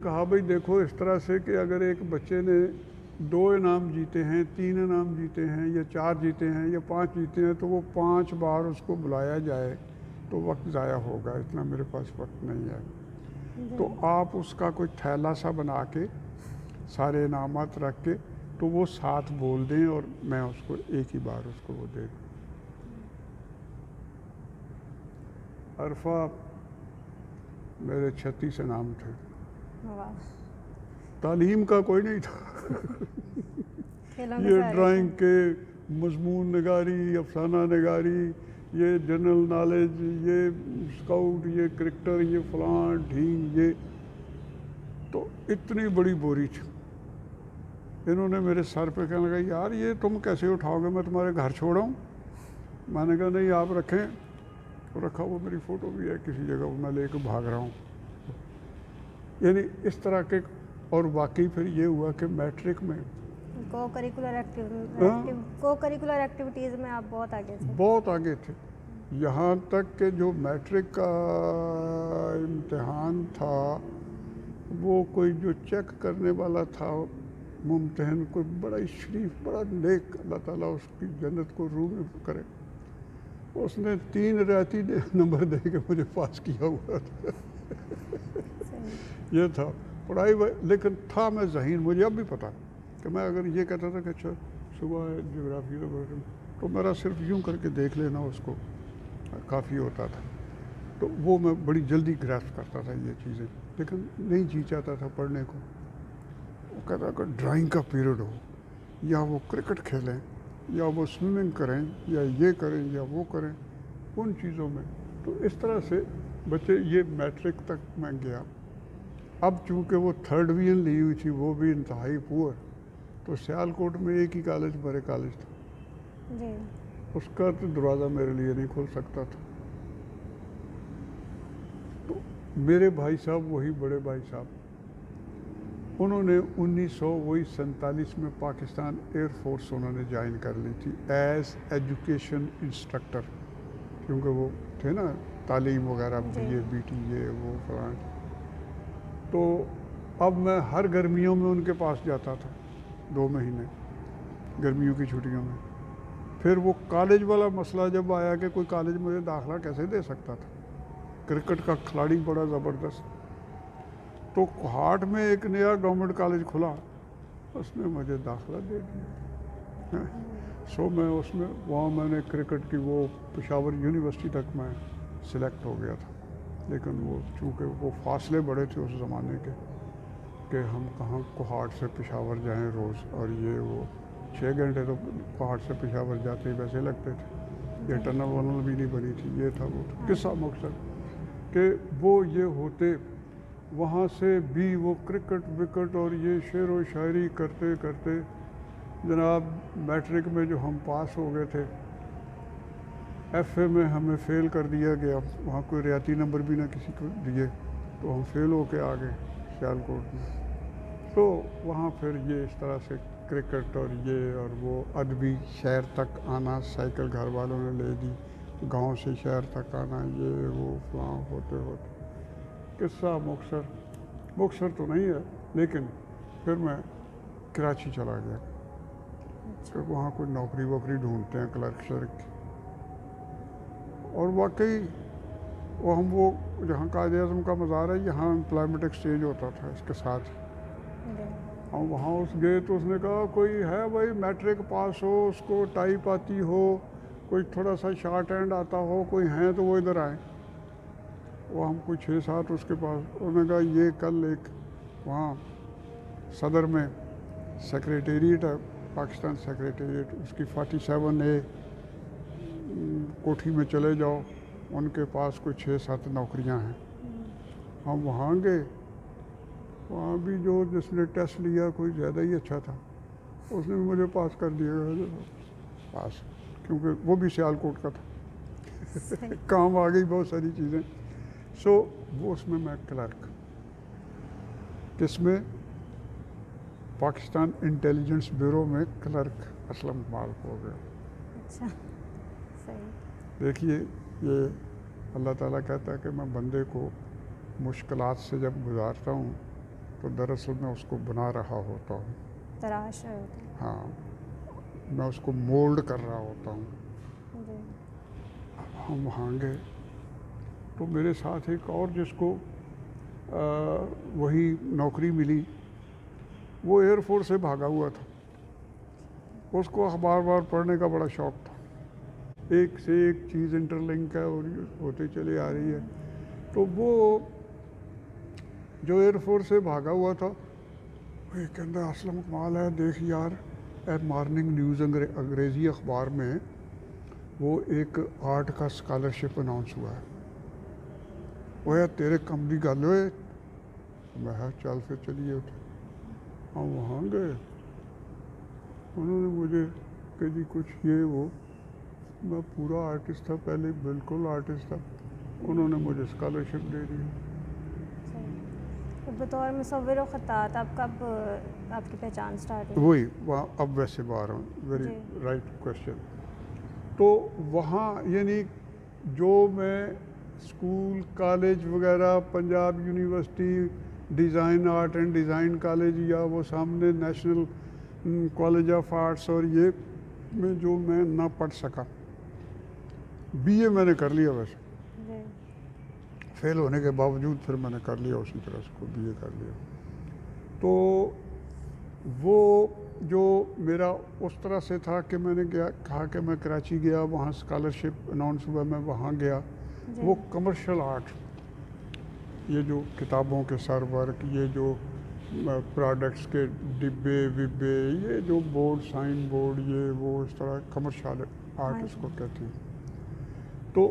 کہا بھائی دیکھو اس طرح سے کہ اگر ایک بچے نے 2 انعام جیتے ہیں، 3 انعام جیتے ہیں، یا 4 جیتے ہیں، یا 5 جیتے ہیں، تو وہ 5 بار اس کو بلایا جائے تو وقت ضائع ہوگا، اتنا میرے پاس وقت نہیں ہے۔ تو آپ اس کا کوئی تھیلا سا بنا کے سارے انعامات رکھ کے تو وہ ساتھ بول دیں اور میں اس کو ایک ہی بار اس کو وہ دے دوں۔ عرفہ میرے 36 انعام تھے، تعلیم کا کوئی نہیں تھا، یہ ڈرائنگ کے، مضمون نگاری، افسانہ نگاری، یہ جنرل نالج، یہ اسکاؤٹ، یہ کرکٹر، یہ فلاں ڈھینگ، یہ تو اتنی بڑی بوری تھی۔ انہوں نے میرے سر پہ کہنے لگا یار یہ تم کیسے اٹھاؤ گے، میں تمہارے گھر چھوڑاؤں؟ میں نے کہا نہیں آپ رکھیں، رکھا، وہ میری فوٹو بھی ہے کسی جگہ، میں لے کے بھاگ رہا ہوں۔ یعنی اس طرح کے، اور واقعی پھر یہ ہوا کہ میٹرک میں کو کریکولر ایکٹیویٹیز میں آپ بہت آگے تھے، بہت آگے تھے، یہاں تک کہ جو میٹرک کا امتحان تھا وہ کوئی جو چیک کرنے والا تھا ممتحن، کوئی بڑا ہی شریف، بڑا نیک، اللہ تعالیٰ اس کی جنت کو روح میں کرے، اس نے 3 رعایتی نمبر دے کے مجھے پاس کیا ہوا تھا۔ یہ تھا پڑھائی، لیکن تھا میں ذہین، مجھے اب بھی پتا کہ میں اگر یہ کہتا تھا کہ اچھا صبح جغرافی تو میرا صرف یوں کر کے دیکھ لینا اس کو کافی ہوتا تھا، تو وہ میں بڑی جلدی گریسپ کرتا تھا یہ چیزیں، لیکن نہیں جی چاہتا تھا پڑھنے کو۔ وہ کہتا کہ ڈرائنگ کا پیریڈ ہو، یا وہ کرکٹ کھیلیں، یا وہ سوئمنگ کریں، یا یہ کریں یا وہ کریں، ان چیزوں میں۔ تو اس طرح سے بچے، یہ میٹرک تک میں گیا۔ اب چونکہ وہ 3rd ڈویژن لی ہوئی تھی، وہ بھی انتہائی پور، تو سیالکوٹ میں ایک ہی کالج بڑے کالج تھا، اس کا تو دروازہ میرے لیے نہیں کھل سکتا تھا۔ تو میرے بھائی صاحب، وہی بڑے بھائی صاحب، انہوں نے 1947 میں پاکستان ایئر فورس انہوں نے جوائن کر لی تھی ایز ایجوکیشن انسٹرکٹر، کیونکہ وہ تھے نا تعلیم وغیرہ، BA BT یہ وہ فلاں۔ تو اب میں ہر گرمیوں میں ان کے پاس جاتا تھا، 2 مہینے گرمیوں کی چھٹیوں میں۔ پھر وہ کالج والا مسئلہ جب آیا کہ کوئی کالج مجھے داخلہ کیسے دے سکتا تھا، کرکٹ کا کھلاڑی بڑا زبردست، تو کوہاٹ میں ایک نیا گورنمنٹ کالج کھلا، اس نے مجھے داخلہ دے دیا۔ سو میں اس میں، وہاں میں نے کرکٹ کی وہ پشاور یونیورسٹی تک میں سلیکٹ ہو گیا تھا، لیکن وہ چونکہ وہ فاصلے بڑے تھے اس زمانے کے کہ ہم کہاں کوہاٹ سے پشاور جائیں روز، اور یہ وہ 6 گھنٹے تو کوہاٹ سے پشاور جاتے ہی ویسے لگتے تھے، یہ ٹنل ونل بھی نہیں بنی تھی، یہ تھا وہ تھا۔ قصہ مقصد کہ وہ یہ ہوتے وہاں سے بھی وہ کرکٹ وکٹ اور یہ شعر و شاعری کرتے کرتے جناب میٹرک میں جو ہم پاس ہو گئے تھے، FA میں ہمیں فیل کر دیا گیا، وہاں کوئی رعایتی نمبر بھی نہ کسی کو دیے، تو ہم فیل ہو کے آ گئے سیالکوٹ میں۔ تو وہاں پھر یہ اس طرح سے کرکٹ اور یہ اور وہ، ادبی شہر تک آنا، سائیکل گھر والوں نے لے دی، گاؤں سے شہر تک آنا، یہ وہ فلاں ہوتے ہوتے، قصہ مختصر تو نہیں ہے، لیکن پھر میں کراچی چلا گیا کہ وہاں کوئی نوکری ووکری ڈھونڈتے ہیں کلرک شرک کی، اور واقعی وہ جہاں قائد اعظم کا مزار ہے، یہاں امپلائمنٹ ایکسچینج ہوتا تھا اس کے ساتھ۔ ہم وہاں گئے تو اس نے کہا کوئی ہے بھائی میٹرک پاس ہو، اس کو ٹائپ آتی ہو، کوئی تھوڑا سا شارٹ ہینڈ آتا ہو، کوئی ہیں تو وہ ادھر آئیں۔ وہ ہم کوئی 6-7 اس کے پاس، انہوں نے کہا یہ کل ایک وہاں صدر میں سیکریٹریٹ ہے، پاکستان سیکریٹریٹ، اس کی 47A کوٹھی میں چلے جاؤ، ان کے پاس کوئی 6-7 نوکریاں ہیں۔ ہم وہاں گئے، وہاں بھی جو جس نے ٹیسٹ لیا کوئی زیادہ ہی اچھا تھا، اس نے بھی مجھے پاس کر دیا پاس، کیونکہ وہ بھی سیالکوٹ کا تھا، کام آ گئی بہت ساری چیزیں۔ سو وہ اس میں کلرک، کس میں؟ پاکستان انٹیلیجنس بیورو میں کلرک اسلم اقبال ہو گیا۔ اچھا، صحیح۔ دیکھیے یہ اللہ تعالیٰ کہتا ہے کہ میں بندے کو مشکلات سے جب گزارتا ہوں تو دراصل میں اس کو بنا رہا ہوتا ہوں. تراش رہے ہوتے ہاں میں اس کو مولڈ کر رہا ہوتا ہوں. ہیں. جی. ہم وہاں گئے تو میرے ساتھ ایک اور جس کو وہی نوکری ملی وہ ایئر فورس سے بھاگا ہوا تھا. اس کو اخبار پڑھنے کا بڑا شوق تھا. ایک سے ایک چیز انٹر لنک ہے اور ہوتے چلے آ رہی ہے. تو وہ جو ایئر فورس سے بھاگا ہوا تھا وہ یہ کہتا ہے اسلم کمال ہے دیکھ یار مارننگ نیوز انگریزی اخبار میں وہ ایک آرٹ کا اسکالرشپ اناؤنس ہوا ہے. وہ یار تیرے کم دی گل ہوئے. میں چل پھر چلیے اٹھے. ہم وہاں گئے. انہوں نے مجھے کہ جی کچھ یہ وہ میں پورا آرٹسٹ تھا پہلے بالکل آرٹسٹ تھا. انہوں نے مجھے اسکالرشپ دے دی. بطور مصور و خطاط آپ کب آپ کی پہچان اسٹارٹ ہوئی؟ وہی وہاں اب ویسے باہر ہوں. Very right question. تو وہاں یعنی جو میں اسکول کالج وغیرہ Punjab university design art and design college یا وہ سامنے نیشنل کالج آف آرٹس اور یہ میں جو میں نہ پڑھ سکا. بی اے میں نے کر لیا ویسے جی. فیل ہونے کے باوجود پھر میں نے کر لیا اسی طرح سے کو بی اے کر لیا. تو وہ جو میرا اس طرح سے تھا کہ میں نے کہا کہ میں کراچی گیا وہاں اسکالرشپ اناؤنس ہوا میں وہاں گیا. وہ کمرشل آرٹ یہ جو کتابوں کے سر ورک یہ جو پروڈکٹس کے ڈبے وبے یہ جو بورڈ سائن بورڈ یہ وہ اس طرح کمرشل آرٹ اس کو کہتے ہیں. تو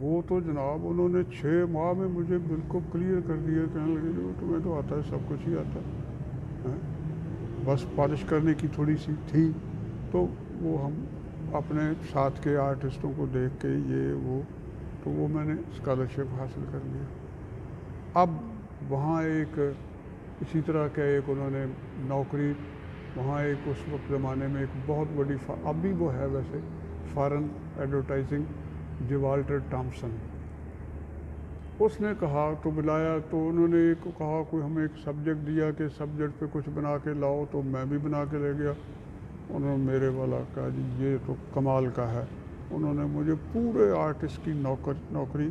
وہ تو جناب انہوں نے 6 ماہ میں مجھے بالکل کلیئر کر دیا. کہنے لگے جو تمہیں تو آتا ہے سب کچھ ہی آتا ہے بس پالش کرنے کی تھوڑی سی تھی. تو وہ ہم اپنے ساتھ کے آرٹسٹوں کو دیکھ کے یہ وہ تو وہ میں نے اسکالرشپ حاصل کر لیا. اب وہاں ایک اسی طرح کا ایک انہوں نے نوکری وہاں ایک اس وقت زمانے میں ایک بہت بڑی اب بھی وہ ہے ویسے فارن ایڈورٹائزنگ جیوالٹر ٹامسن. اس نے کہا تو بلایا تو انہوں نے کہا کوئی ہمیں ایک سبجیکٹ دیا کہ سبجیکٹ پہ کچھ بنا کے لاؤ تو میں بھی بنا کے لے گیا. انہوں نے میرے والا کہا جی یہ تو کمال کا ہے. انہوں نے مجھے پورے آرٹسٹ کی نوکری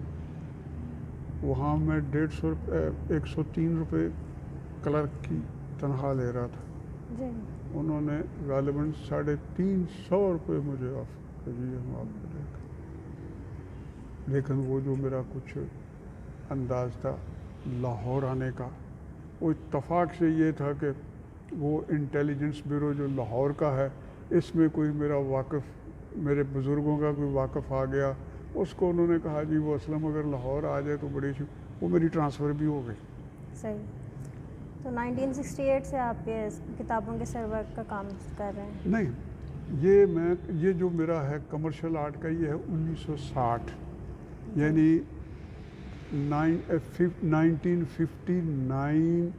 وہاں میں 103 روپے کلرک کی تنخواہ لے رہا تھا. انہوں نے غالباً 350 روپے مجھے آف کر دیے ہم آپ کو دے کر. لیکن وہ جو میرا کچھ انداز تھا لاہور آنے کا وہ اتفاق سے یہ تھا کہ وہ انٹیلیجنس بیورو جو لاہور کا ہے اس میں کوئی میرا واقف میرے بزرگوں کا کوئی واقف آ گیا. اس کو انہوں نے کہا جی وہ اسلم اگر لاہور آ جائے تو بڑی وہ میری ٹرانسفر بھی ہو گئی. صحیح. تو 1968 سے آپ یہ کتابوں کے سر ورک کا کام کر رہے ہیں؟ نہیں یہ جو میرا ہے کمرشل آرٹ کا یہ ہے 1960 یعنی 1959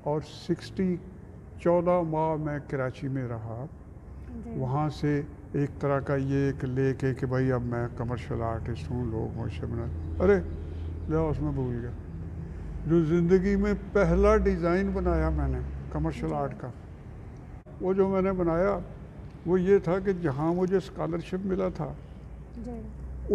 اور 60 14 ماہ میں کراچی میں رہا. وہاں سے ایک طرح کا یہ ایک لے کے کہ بھائی اب میں کمرشل آرٹسٹ ہوں لوگ مجھ سے بنا ارے جاؤ اس میں بھول گیا. جو زندگی میں پہلا ڈیزائن بنایا میں نے کمرشل آرٹ کا وہ جو میں نے بنایا وہ یہ تھا کہ جہاں مجھے اسکالرشپ ملا تھا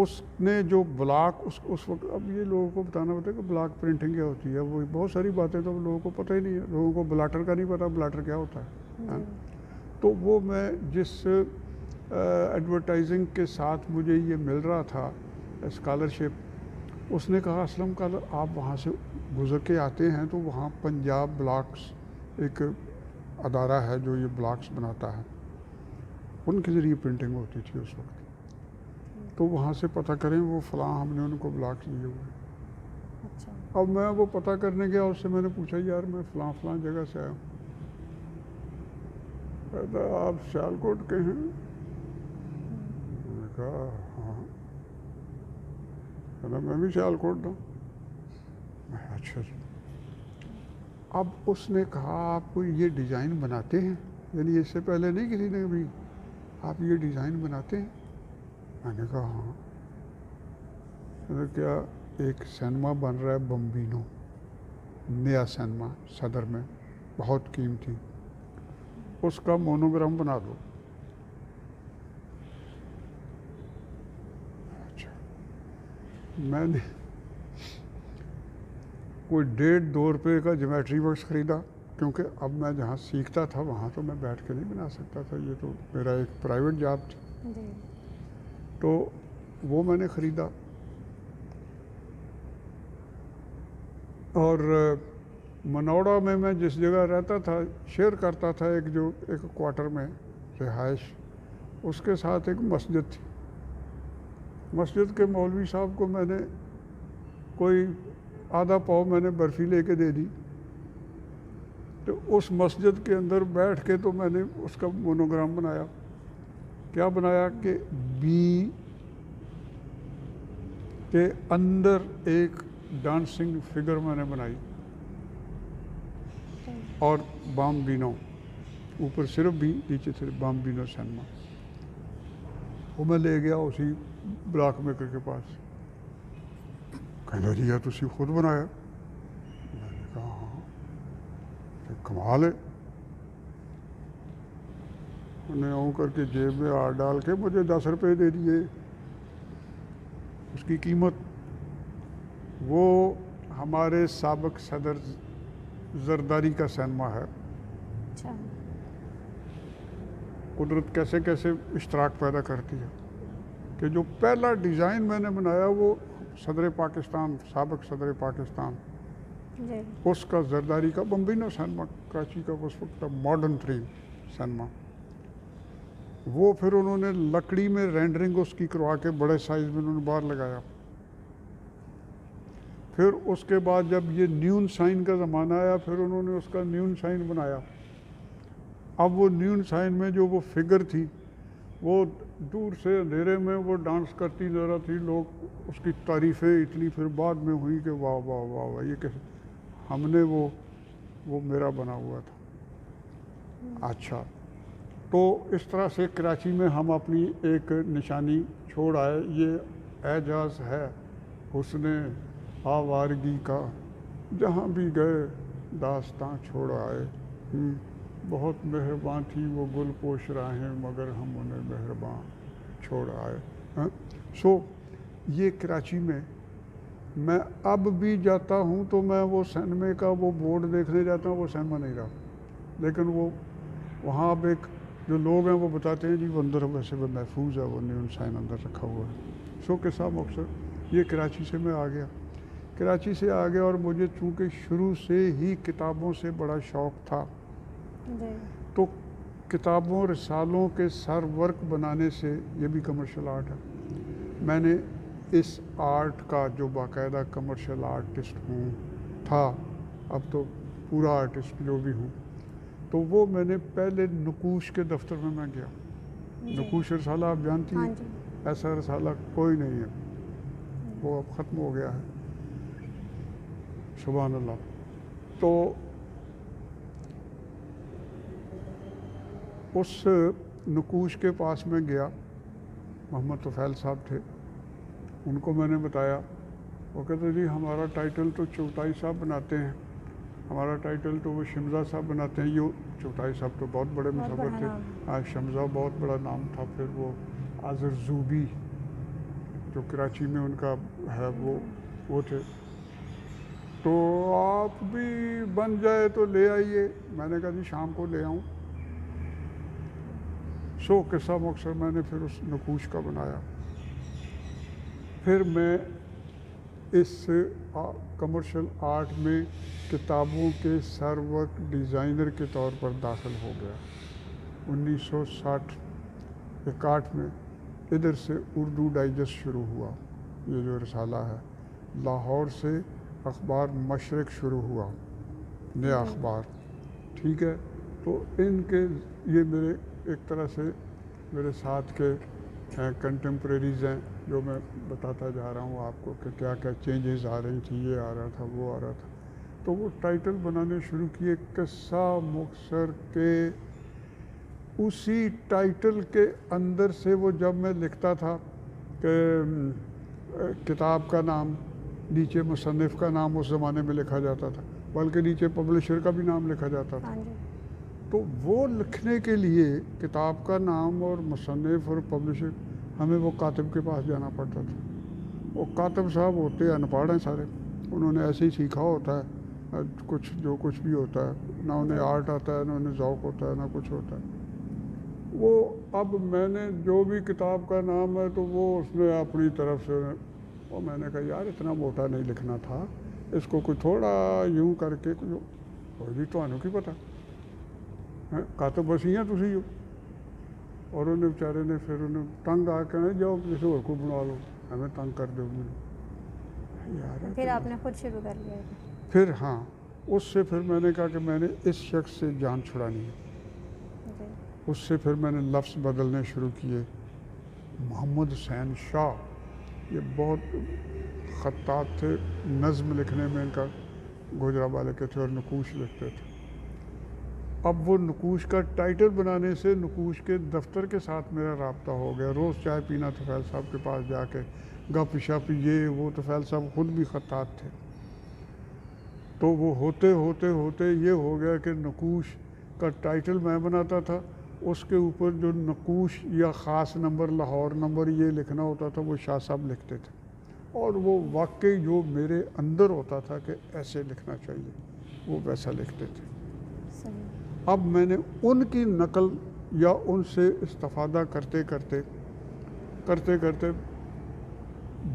اس نے جو بلاک اس وقت اب یہ لوگوں کو بتانا ہوتا ہے کہ بلاک پرنٹنگ کیا ہوتی ہے. وہ بہت ساری باتیں تو لوگوں کو پتہ ہی نہیں ہے. لوگوں کو بلاٹر کا نہیں پتہ بلاٹر کیا ہوتا ہے. تو وہ میں جس ایڈورٹائزنگ کے ساتھ مجھے یہ مل رہا تھا اسکالرشپ اس نے کہا اسلم کا آپ وہاں سے گزر کے آتے ہیں تو وہاں پنجاب بلاکس ایک ادارہ ہے جو یہ بلاکس بناتا ہے ان کے ذریعے پرنٹنگ ہوتی تھی اس وقت. تو وہاں سے پتہ کریں وہ فلاں ہم نے ان کو بلاکس دیے ہوئے. اب میں وہ پتہ کرنے گیا اس سے میں نے پوچھا یار میں فلاں جگہ سے آیا ہوں. کہتا آپ سیالکوٹ کے ہیں؟ میں نے کہا ہاں. کہتا میں بھی سیالکوٹ ہوں. اچھا جی. اب اس نے کہا آپ کو یہ ڈیزائن بناتے ہیں یعنی اس سے پہلے نہیں کسی نے بھی آپ یہ ڈیزائن بناتے ہیں؟ میں نے کہا ہاں. کیا ایک سینما بن رہا ہے بمبینو نیا سینما صدر میں، بہت قیمتی، اس کا مونوگرام بنا دو. اچھا، میں نے کوئی 1.5-2 روپے کا جیومیٹری باکس خریدا، کیونکہ اب میں جہاں سیکھتا تھا وہاں تو میں بیٹھ کے نہیں بنا سکتا تھا، یہ تو میرا ایک پرائیویٹ جاب تھی. جی تو وہ میں نے خریدا، اور منوڑا میں جس جگہ رہتا تھا شیئر کرتا تھا ایک کوارٹر میں رہائش، اس کے ساتھ ایک مسجد تھی. مسجد کے مولوی صاحب کو میں نے کوئی آدھا پاؤ میں نے برفی لے کے دے دی. تو اس مسجد کے اندر بیٹھ کے تو میں نے اس کا مونوگرام بنایا. کیا بنایا کہ بی کے اندر ایک ڈانسنگ فگر میں نے بنائی، اور بامبینو اوپر صرف بھی، نیچے صرف بامبینو سینما. وہ میں لے گیا اسی بلاک میکر کے پاس. کہنے لگا جی تسی خود بنایا؟ میں نے کہا ہاں. کمال ہے. انہوں نے یوں کر کے جیب میں ہاتھ ڈال کے مجھے 10 روپے دے دیے. اس کی قیمت، وہ ہمارے سابق صدر زرداری کا سینما ہے. اچھا قدرت کیسے کیسے اشتراک پیدا کرتی ہے کہ جو پہلا ڈیزائن میں نے بنایا وہ صدر پاکستان، سابق صدر پاکستان، جی اس کا زرداری کا بمبینو سینما، کراچی کا اس وقت کا ماڈرن ترین سینما. وہ پھر انہوں نے لکڑی میں رینڈرنگ اس کی کروا کے بڑے سائز میں انہوں نے باہر لگایا. پھر اس کے بعد جب یہ نیون سائن کا زمانہ آیا، پھر انہوں نے اس کا نیون سائن بنایا. اب وہ نیون سائن میں جو وہ فگر تھی وہ دور سے اندھیرے میں وہ ڈانس کرتی نظر تھی. لوگ اس کی تعریفیں اتنی پھر بعد میں ہوئی کہ واہ واہ واہ واہ، یہ کیسے ہم نے وہ میرا بنا ہوا تھا. اچھا، تو اس طرح سے کراچی میں ہم اپنی ایک نشانی چھوڑ آئے. یہ اعجاز ہے حسن آوارگی کا، جہاں بھی گئے داستاں چھوڑ آئے. بہت مہربان تھی وہ گل پوش راہیں، مگر ہم انہیں مہربان چھوڑ آئے. سو یہ کراچی میں اب بھی جاتا ہوں تو میں وہ سینمے کا وہ بورڈ دیکھنے جاتا ہوں. وہ سینما نہیں رہا، لیکن وہ وہاں اب ایک جو لوگ ہیں وہ بتاتے ہیں جی وہ اندر ویسے وہ محفوظ ہے، وہ نیون سائن اندر رکھا ہوا ہے. سو کے ساتھ مقصد یہ کراچی سے میں آ گیا. کراچی سے آ گیا، اور مجھے چونکہ شروع سے ہی کتابوں سے بڑا شوق تھا، جی تو کتابوں رسالوں کے سر ورک بنانے سے، یہ بھی کمرشل آرٹ ہے. میں نے اس آرٹ کا جو باقاعدہ کمرشل آرٹسٹ تھا، اب تو پورا آرٹسٹ جو بھی ہوں، تو وہ میں نے پہلے نقوش کے دفتر میں گیا. نقوش رسالہ آپ جانتی ہیں؟ ہاں جی ایسا رسالہ کوئی نہیں ہے، وہ اب ختم ہو گیا ہے. سبحان اللہ. تو اس نقوش کے پاس میں گیا، محمد طفیل صاحب تھے. ان کو میں نے بتایا. وہ کہتے جی ہمارا ٹائٹل تو چوٹائی صاحب بناتے ہیں، ہمارا ٹائٹل تو وہ شمزہ صاحب بناتے ہیں. یہ چوٹائی صاحب تو بہت بڑے مصور تھے. شمزہ بہت بڑا نام تھا. پھر وہ آذر زوبی جو کراچی میں ان کا ہے وہ تھے. تو آپ بھی بن جائے تو لے آئیے. میں نے کہا جی شام کو لے آؤں. سو قصہ مختصر میں نے پھر اس نقوش کا بنایا. پھر میں اس کمرشل آرٹ میں کتابوں کے سر ورک ڈیزائنر کے طور پر داخل ہو گیا. 1960-61 میں ادھر سے اردو ڈائجسٹ شروع ہوا. یہ جو رسالہ ہے، لاہور سے اخبار مشرق شروع ہوا، نیا اخبار. ٹھیک ہے. تو ان کے یہ میرے ایک طرح سے میرے ساتھ کے کنٹمپریریز ہیں، جو میں بتاتا جا رہا ہوں آپ کو کہ کیا کیا چینجز آ رہی تھی، یہ آ رہا تھا، وہ آ رہا تھا. تو وہ ٹائٹل بنانے شروع کیے قصہ مختصر کے. اسی ٹائٹل کے اندر سے وہ جب میں لکھتا تھا کہ کتاب کا نام نیچے مصنف کا نام اس زمانے میں لکھا جاتا تھا، بلکہ نیچے پبلشر کا بھی نام لکھا جاتا تھا. ہاں جی. تو وہ لکھنے کے لیے کتاب کا نام اور مصنف اور پبلشر ہمیں وہ کاتب کے پاس جانا پڑتا تھا. وہ کاتب صاحب ہوتے ان پڑھ ہیں سارے, انہوں نے ایسے ہی سیکھا ہوتا ہے کچھ جو کچھ بھی ہوتا ہے, نہ انہیں آرٹ آتا ہے, نہ انہیں ذوق ہوتا ہے, نہ کچھ ہوتا ہے. وہ اب میں نے جو بھی کتاب کا نام ہے تو وہ اس نے اپنی طرف سے, اور میں نے کہا یار اتنا موٹا نہیں لکھنا تھا, اس کو کوئی تھوڑا یوں کر کے کوئی تو آنوں کی پتہ کاتب بسی ہیں تسی ہو. اور انہیں بیچارے نے پھر انہیں تنگ آ کے جاؤ کسی اور کو بنا لو, ہمیں تنگ کر دو یار. پھر آپ نے خود شروع کر لیا. پھر ہاں اس سے پھر میں نے کہا کہ میں نے اس شخص سے جان چھڑانی ہے. اس سے پھر میں نے لفظ بدلنے شروع کیے. محمد حسین شاہ یہ بہت خطاط تھے, نظم لکھنے میں ان کا گوجرانوالے کے تھے اور نقوش لکھتے تھے. اب وہ نقوش کا ٹائٹل بنانے سے نقوش کے دفتر کے ساتھ میرا رابطہ ہو گیا. روز چائے پینا طفیل صاحب کے پاس جا کے گپ شپ یہ وہ. طفیل صاحب خود بھی خطاط تھے. تو وہ ہوتے ہوتے ہوتے یہ ہو گیا کہ نقوش کا ٹائٹل میں بناتا تھا, اس کے اوپر جو نقوش یا خاص نمبر لاہور نمبر یہ لکھنا ہوتا تھا وہ شاہ صاحب لکھتے تھے. اور وہ واقعی جو میرے اندر ہوتا تھا کہ ایسے لکھنا چاہیے وہ ویسا لکھتے تھے. اب میں نے ان کی نقل یا ان سے استفادہ کرتے کرتے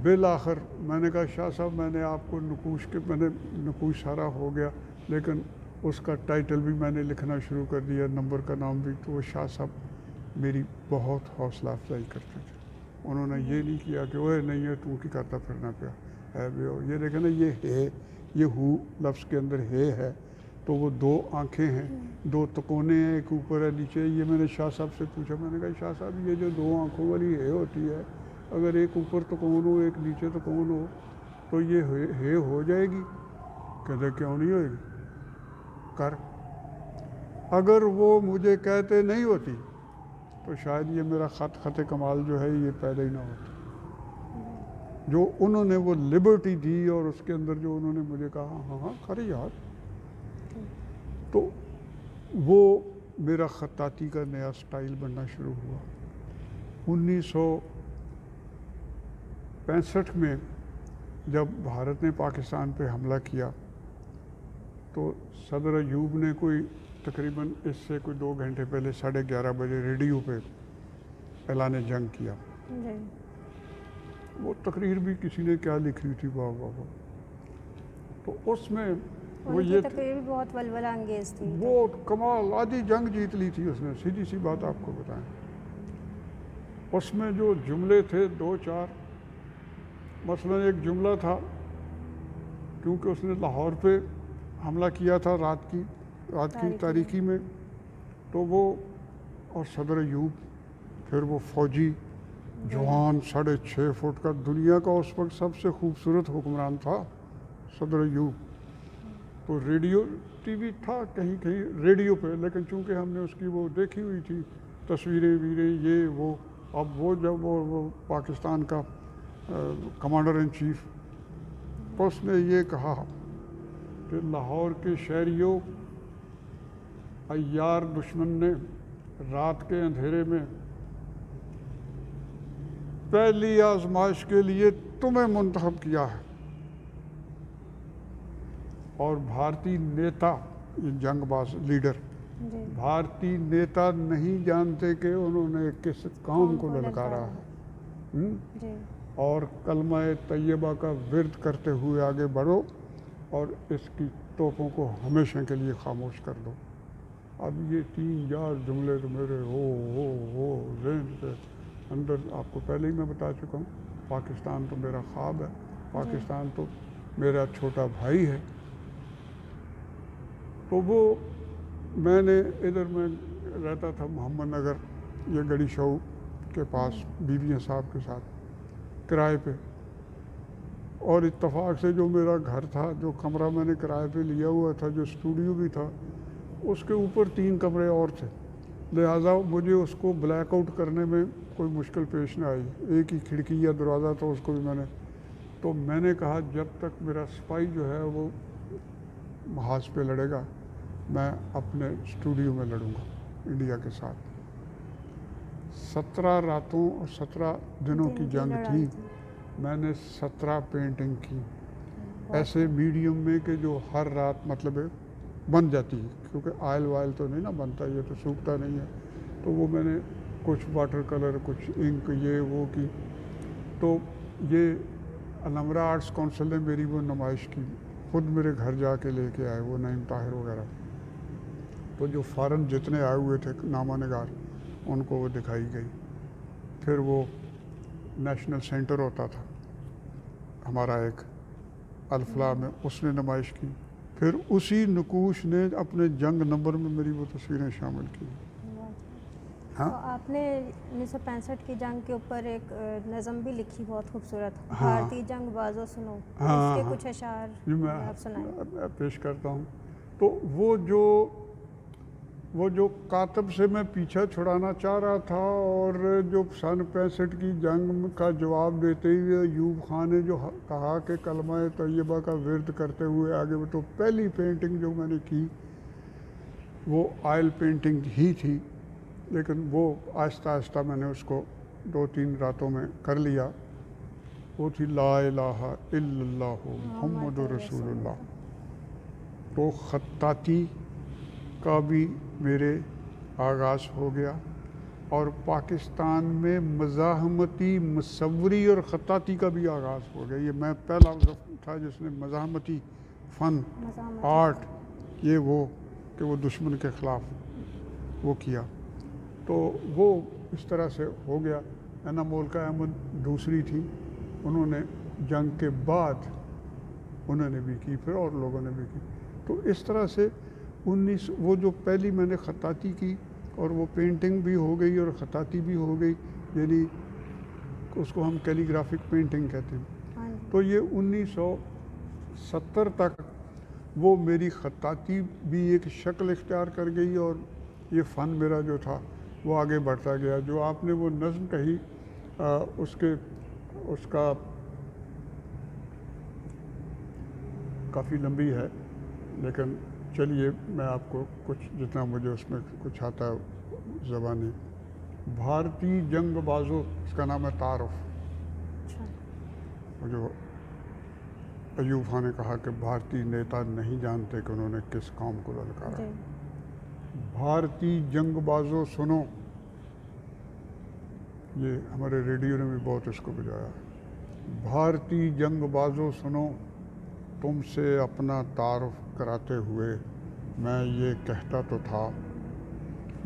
بالآخر میں نے کہا شاہ صاحب میں نے آپ کو میں نے نقوش سارا ہو گیا, لیکن اس کا ٹائٹل بھی میں نے لکھنا شروع کر دیا, نمبر کا نام بھی. تو وہ شاہ صاحب میری بہت حوصلہ افزائی کرتے تھے. انہوں نے یہ نہیں کیا کہ وہ نہیں ہے تو کی کرتا پھرنا پیا ہے بے ہو. یہ دیکھیں نا یہ ہے, یہ ہو لفظ کے اندر ہے تو وہ دو آنکھیں ہیں, دو تکونے ہیں, ایک اوپر ہے نیچے. یہ میں نے شاہ صاحب سے پوچھا, میں نے کہا شاہ صاحب یہ جو دو آنکھوں والی ہے ہوتی ہے, اگر ایک اوپر تکون ہو ایک نیچے تکون ہو تو یہ ہے ہو جائے گی؟ کہتے کیوں نہیں ہوئے گی, کر. اگر وہ مجھے کہتے نہیں ہوتی تو شاید یہ میرا خط کمال جو ہے یہ پیدا ہی نہ ہوتا. جو انہوں نے وہ لبرٹی دی اور اس کے اندر جو انہوں نے مجھے کہا ہاں کر یار, تو وہ میرا خطاطی کا نیا سٹائل بننا شروع ہوا. 1965 میں جب بھارت نے پاکستان پہ حملہ کیا تو صدر ایوب نے کوئی تقریباً اس سے کوئی 2 گھنٹے پہلے 11:30 بجے ریڈیو پہ اعلان جنگ کیا. وہ تقریر بھی کسی نے کیا لکھی تھی واہ واہ واہ. تو اس میں وہ یہ تقریر بھی بہت ولولہ انگیز تھی, بہت کمال. آدھی جنگ جیت لی تھی اس نے, سیدھی سی بات آپ کو بتائیں. اس میں جو جملے تھے 2-4, مثلا ایک جملہ تھا کیونکہ اس نے لاہور پہ حملہ کیا تھا رات کی تاریکی میں, تو وہ اور صدر ایوب پھر وہ فوجی جوان 6.5 فٹ کا, دنیا کا اس وقت سب سے خوبصورت حکمران تھا صدر ایوب. تو ریڈیو ٹی وی تھا کہیں ریڈیو پہ, لیکن چونکہ ہم نے اس کی وہ دیکھی ہوئی تھی تصویریں ویریں یہ وہ. اب وہ جب وہ پاکستان کا کمانڈر ان چیف, اس نے یہ کہا کہ لاہور کے شہریوں, عیار دشمن نے رات کے اندھیرے میں پہلی آزمائش کے لیے تمہیں منتخب کیا ہے, اور بھارتی نیتا جنگ باز لیڈر بھارتی نیتا نہیں جانتے کہ انہوں نے کس قوم کو للکارا ہے, اور کلمہ طیبہ کا ورد کرتے ہوئے آگے بڑھو اور اس کی توپوں کو ہمیشہ کے لیے خاموش کر دو. اب یہ 3-4 جملے تو میرے ہو ذہن سے اندر, آپ کو پہلے ہی میں بتا چکا ہوں, پاکستان تو میرا خواب ہے, پاکستان تو میرا چھوٹا بھائی ہے. تو وہ میں نے ادھر میں رہتا تھا محمد نگر, یہ گڑی شو کے پاس بیویاں صاحب کے ساتھ کرائے پہ, اور اتفاق سے جو میرا گھر تھا, جو کمرہ میں نے کرائے پہ لیا ہوا تھا, جو اسٹوڈیو بھی تھا, اس کے اوپر 3 کمرے اور تھے, لہٰذا مجھے اس کو بلیک آؤٹ کرنے میں کوئی مشکل پیش نہ آئی. ایک ہی کھڑکی یا دروازہ تھا, اس کو بھی میں نے کہا جب تک میرا سپاہی جو ہے وہ محاذ پہ لڑے گا، میں اپنے اسٹوڈیو میں لڑوں گا انڈیا کے ساتھ۔ 17 راتوں اور 17 دنوں کی جنگ تھی، میں نے 17 پینٹنگ کی ایسے میڈیم میں کہ جو ہر رات مطلب بن جاتی ہے، کیونکہ آئل وائل تو نہیں نا بنتا، یہ تو سوکھتا نہیں ہے، تو وہ میں نے کچھ واٹر کلر، کچھ انک، یہ وہ کی۔ تو یہ النمرا آرٹس کونسل نے میری وہ نمائش کی، خود میرے گھر جا کے لے کے آئے وہ نعیم طاہر وغیرہ، تو جو فارن جتنے آئے ہوئے تھے نامہ نگار ان کو وہ دکھائی گئی۔ پھر وہ نیشنل سینٹر ہوتا تھا ہمارا ایک الفلاح میں، اس نے نمائش کی، پھر اسی نقوش نے اپنے جنگ نمبر میں میری وہ تصویریں شامل کی۔ ہاں تو آپ نے 1965 کی جنگ کے اوپر ایک نظم بھی لکھی بہت خوبصورت، ہاں بھارتی جنگ بازو سنو، ہاں اس کے ہاں کچھ اشعار جی میں آپ سنائیں۔ پیش کرتا ہوں۔ تو وہ جو کاتب سے میں پیچھا چھڑانا چاہ رہا تھا، اور جو سن 65 کی جنگ کا جواب دیتے ہوئے ایوب خان نے جو کہا کہ کلمہ طیبہ کا ورد کرتے ہوئے آگے وہ، تو پہلی پینٹنگ جو میں نے کی وہ آئل پینٹنگ ہی تھی، لیکن وہ آہستہ آہستہ میں نے اس کو 2-3 راتوں میں کر لیا۔ وہ تھی لا الہ الا اللہ محمد رسول اللہ۔ تو خطاطی کا بھی میرے آغاز ہو گیا، اور پاکستان میں مزاحمتی مصوری اور خطاطی کا بھی آغاز ہو گیا۔ یہ میں پہلا تھا جس نے مزاحمتی فن، آرٹ، یہ وہ کہ وہ دشمن کے خلاف وہ کیا۔ تو وہ اس طرح سے ہو گیا۔ اینا مولکہ احمد دوسری تھی، انہوں نے جنگ کے بعد انہوں نے بھی کی، پھر اور لوگوں نے بھی کی۔ تو اس طرح سے وہ جو پہلی میں نے خطاطی کی، اور وہ پینٹنگ بھی ہو گئی اور خطاطی بھی ہو گئی، یعنی اس کو ہم کیلی گرافک پینٹنگ کہتے ہیں۔ تو یہ 1970 تک وہ میری خطاطی بھی ایک شکل اختیار کر گئی، اور یہ فن میرا جو تھا وہ آگے بڑھتا گیا۔ جو آپ نے وہ نظم کہی، اس کا کافی لمبی ہے، لیکن چلیے میں آپ کو کچھ جتنا مجھے اس میں کچھ آتا ہے زبانی۔ بھارتی جنگ بازوں، اس کا نام ہے تعارف۔ جو ایوب خان نے کہا کہ بھارتی نیتا نہیں جانتے کہ انہوں نے کس قوم کو للکارا۔ بھارتی جنگ بازوں سنو، یہ ہمارے ریڈیو نے بھی بہت اس کو بجایا۔ بھارتی جنگ بازوں سنو، تم سے اپنا تعارف کراتے ہوئے میں یہ کہتا تو تھا،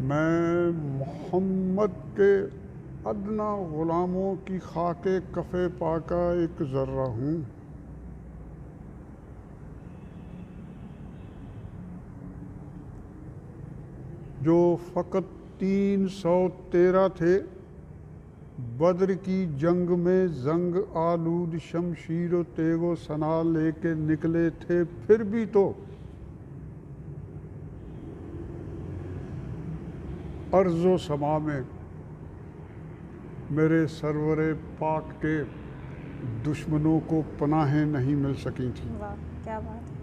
میں محمد کے ادنا غلاموں کی خاک کف پاکا ایک ذرہ ہوں۔ جو فقط 313 تھے، بدر کی جنگ میں زنگ آلود شمشیر و تیغ و سنا لے کے نکلے تھے، پھر بھی تو ارض و سما میں میرے سرور پاک کے دشمنوں کو پناہیں نہیں مل سکی تھیں۔ واہ کیا بات ہے۔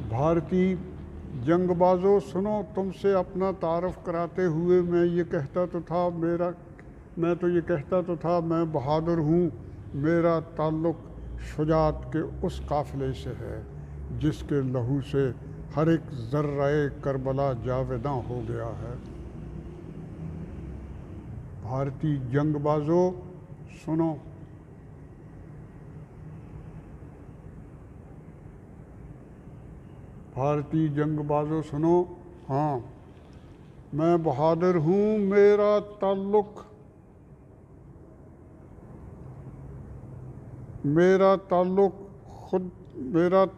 بھارتی جنگ بازوں سنو، تم سے اپنا تعارف کراتے ہوئے میں یہ کہتا تو تھا، میں بہادر ہوں، میرا تعلق شجاعت کے اس قافلے سے ہے جس کے لہو سے ہر ایک ذرہ کربلا جاویداں ہو گیا ہے۔ بھارتی جنگ بازوں سنو، بھارتی جنگ بازوں سنو، ہاں میں بہادر ہوں، میرا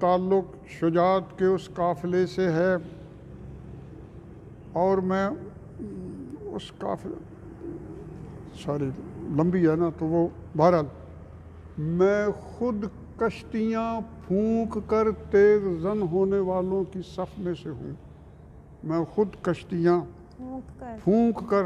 تعلق شجاعت کے اس قافلے سے ہے، اور میں اس قافلے لمبی ہے نا، تو وہ بہرحال میں خود کشتیاں پھونک کر تیغ زن ہونے والوں کی صف میں سے ہوں۔ میں خود کشتیاں پھونک کر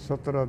17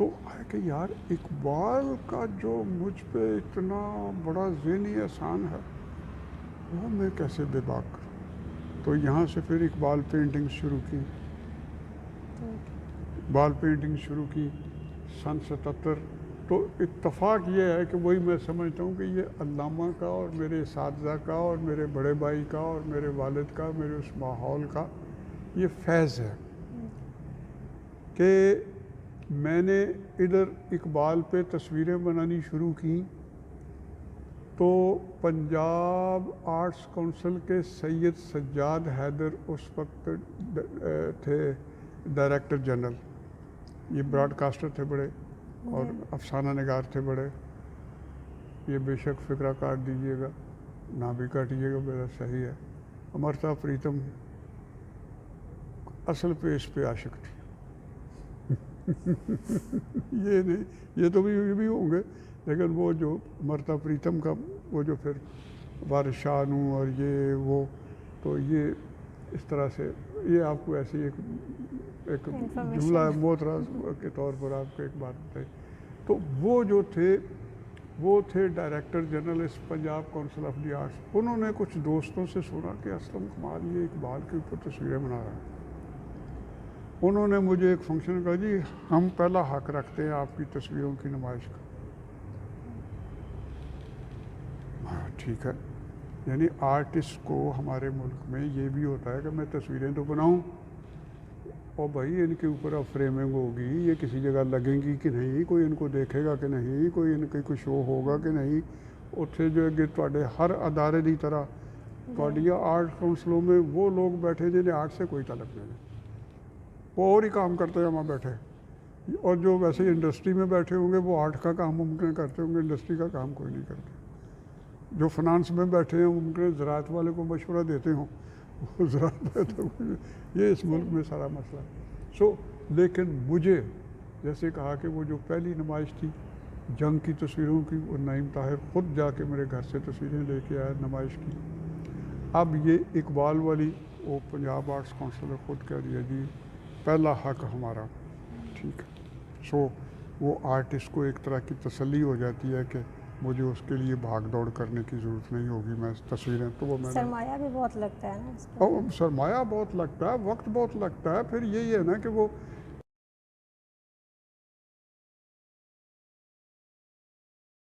تو ہے کہ یار اقبال کا جو مجھ پہ اتنا بڑا ذہنی احسان ہے وہ میں کیسے بے باک کروں. تو یہاں سے پھر اقبال پینٹنگ شروع کی. اقبال پینٹنگ شروع کی سن 77. تو اتفاق یہ ہے کہ وہی میں سمجھتا ہوں کہ یہ علامہ کا اور میرے اساتذہ کا اور میرے بڑے بھائی کا اور میرے والد کا میرے اس ماحول کا یہ فیض ہے کہ میں نے ادھر اقبال پہ تصویریں بنانی شروع کی تو پنجاب آرٹس کونسل کے سید سجاد حیدر اس وقت تھے ڈائریکٹر جنرل. یہ براڈ کاسٹر تھے بڑے اور افسانہ نگار تھے بڑے. یہ بے شک فکرہ کاٹ دیجیے گا نہ بھی کاٹیے گا میرا صحیح ہے. امرتا پریتم اصل پہ اس پہ عاشق تھی. یہ نہیں یہ تو بھی ہوں گے لیکن وہ جو امرتا پریتم کا وہ جو پھر وارث شاہ نوں اور یہ وہ تو یہ اس طرح سے یہ آپ کو ایسی ایک جملہ محترمہ کے طور پر آپ کو ایک بات بتائی. تو وہ جو تھے وہ تھے ڈائریکٹر جنرل اس Punjab council of the arts. انہوں نے کچھ دوستوں سے سنا کہ اسلم کمال یہ اقبال کے اوپر تصویریں بنا رہا ہے. انہوں نے مجھے ایک فنکشن میں کہا جی ہم پہلا حق رکھتے ہیں آپ کی تصویروں کی نمائش کا. ٹھیک ہے. یعنی آرٹسٹ کو ہمارے ملک میں یہ بھی ہوتا ہے کہ میں تصویریں تو بناؤں اور بھائی ان کے اوپر اب فریمنگ ہوگی یہ کسی جگہ لگیں گی کہ نہیں کوئی ان کو دیکھے گا کہ نہیں کوئی ان کے کوئی شو ہوگا کہ نہیں. اتنے جو ہے کہ تواڈے ہر ادارے دی طرح تواڈیاں آرٹ کونسلوں میں وہ لوگ بیٹھے جنہیں آرٹ سے کوئی تعلق نہیں. وہ اور ہی کام کرتے ہیں وہاں بیٹھے اور جو ویسے انڈسٹری میں بیٹھے ہوں گے وہ آرٹ کا کام ممکن کرتے ہوں گے انڈسٹری کا کام کوئی نہیں کرتے. جو فنانس میں بیٹھے ہیں ممکن زراعت والے کو مشورہ دیتے ہوں وہ زراعت میں تو یہ اس ملک میں سارا مسئلہ ہے. لیکن مجھے جیسے کہا کہ وہ جو پہلی نمائش تھی جنگ کی تصویروں کی وہ نعیم طاہر خود جا کے میرے گھر سے تصویریں لے کے آیا نمائش کی. اب یہ اقبال والی وہ پنجاب آرٹس کونسل نے خود کہہ دیا جی پہلا حق ہمارا. ٹھیک ہے. وہ آرٹسٹ کو ایک طرح کی تسلی ہو جاتی ہے کہ مجھے اس کے لیے بھاگ دوڑ کرنے کی ضرورت نہیں ہوگی. میں تصویریں تو وہ میں سرمایہ بھی بہت لگتا ہے نا اس پہ. سرمایہ بہت لگتا ہے وقت بہت لگتا ہے. پھر یہی ہے نا کہ وہ